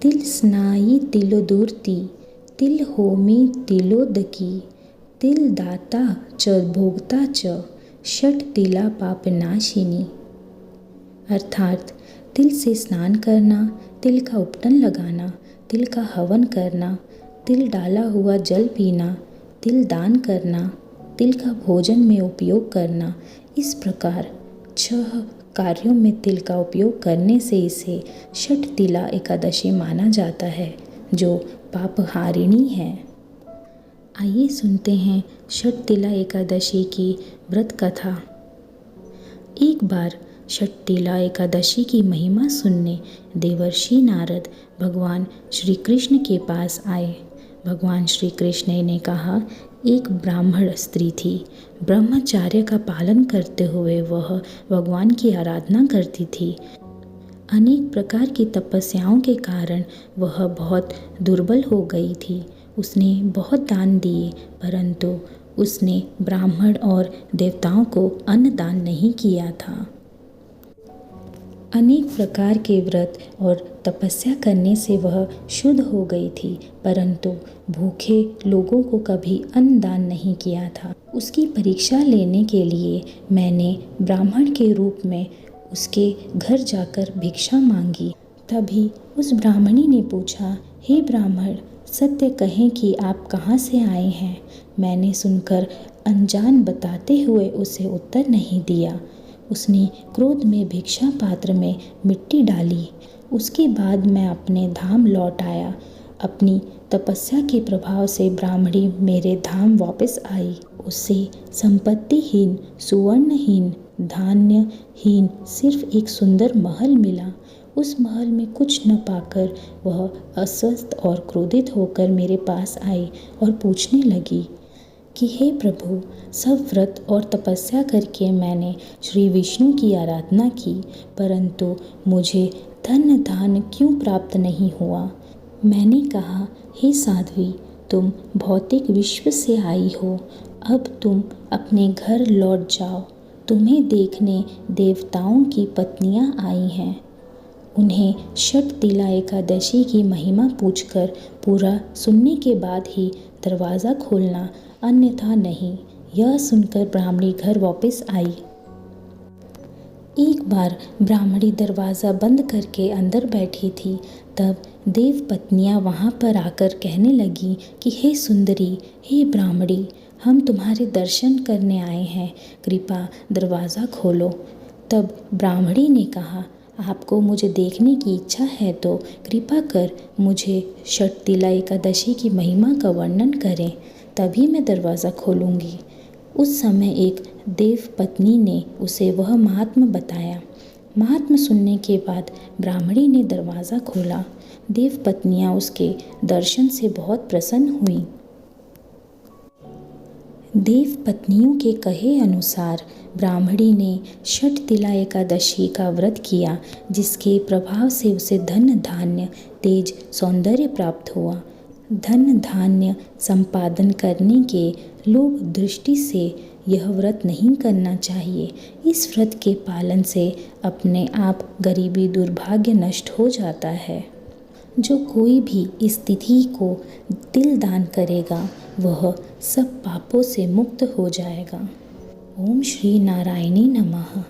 तिल स्नायी तिलोदूर्ति, तिल होमी तिलोदकी, तिल दाता च भोक्ता च, षट तिला पापनाशिनी। अर्थात तिल से स्नान करना, तिल का उपटन लगाना, तिल का हवन करना, तिल डाला हुआ जल पीना, तिल दान करना, तिल का भोजन में उपयोग करना, इस प्रकार 6 कार्यों में तिल का उपयोग करने से इसे षट तिला एकादशी माना जाता है, जो पापहारिणी है। आइए सुनते हैं षट तिला एकादशी की व्रत कथा। एक बार षट तिला एकादशी की महिमा सुनने देवर्षि नारद भगवान श्री कृष्ण के पास आए। भगवान श्री कृष्ण ने कहा, एक ब्राह्मण स्त्री थी। ब्रह्मचार्य का पालन करते हुए वह भगवान की आराधना करती थी। अनेक प्रकार की तपस्याओं के कारण वह बहुत दुर्बल हो गई थी। उसने बहुत दान दिए, परंतु उसने ब्राह्मण और देवताओं को अन्न दान नहीं किया था। अनेक प्रकार के व्रत और तपस्या करने से वह शुद्ध हो गई थी, परंतु भूखे लोगों को कभी अन्न दान नहीं किया था। उसकी परीक्षा लेने के लिए मैंने ब्राह्मण के रूप में उसके घर जाकर भिक्षा मांगी। तभी उस ब्राह्मणी ने पूछा, हे ब्राह्मण, सत्य कहें कि आप कहाँ से आए हैं। मैंने सुनकर अनजान बताते हुए उसे उत्तर नहीं दिया। उसने क्रोध में भिक्षा पात्र में मिट्टी डाली। उसके बाद मैं अपने धाम लौट आया। अपनी तपस्या के प्रभाव से ब्राह्मणी मेरे धाम वापस आई। उसे संपत्तिहीन, सुवर्णहीन, धान्यहीन सिर्फ एक सुंदर महल मिला। उस महल में कुछ न पाकर वह अस्वस्थ और क्रोधित होकर मेरे पास आई और पूछने लगी कि हे प्रभु, सब व्रत और तपस्या करके मैंने श्री विष्णु की आराधना की, परंतु मुझे धन धान्य क्यों प्राप्त नहीं हुआ। मैंने कहा, हे साध्वी, तुम भौतिक विश्व से आई हो, अब तुम अपने घर लौट जाओ। तुम्हें देखने देवताओं की पत्नियां आई हैं। उन्हें षट तिला एकादशी की महिमा पूछकर पूरा सुनने के बाद ही दरवाज़ा खोलना, अन्यथा नहीं। यह सुनकर ब्राह्मणी घर वापस आई। एक बार ब्राह्मणी दरवाज़ा बंद करके अंदर बैठी थी। तब देव पत्नियां वहाँ पर आकर कहने लगी कि हे सुंदरी, हे ब्राह्मणी, हम तुम्हारे दर्शन करने आए हैं, कृपा दरवाज़ा खोलो। तब ब्राह्मणी ने कहा, आपको मुझे देखने की इच्छा है तो कृपा कर मुझे षट तिला एकादशी की महिमा का वर्णन करें, तभी मैं दरवाज़ा खोलूँगी। उस समय एक देव पत्नी ने उसे वह महात्म्य बताया। महात्म्य सुनने के बाद ब्राह्मणी ने दरवाज़ा खोला। देव पत्नियाँ उसके दर्शन से बहुत प्रसन्न हुईं। देव पत्नियों के कहे अनुसार ब्राह्मणी ने षट तिला एकादशी का व्रत किया, जिसके प्रभाव से उसे धन धान्य तेज सौंदर्य प्राप्त हुआ। धन धान्य संपादन करने के लोभ दृष्टि से यह व्रत नहीं करना चाहिए। इस व्रत के पालन से अपने आप गरीबी दुर्भाग्य नष्ट हो जाता है। जो कोई भी इस तिथि को तिल दान करेगा वह सब पापों से मुक्त हो जाएगा। ओम श्री नारायणी नमः।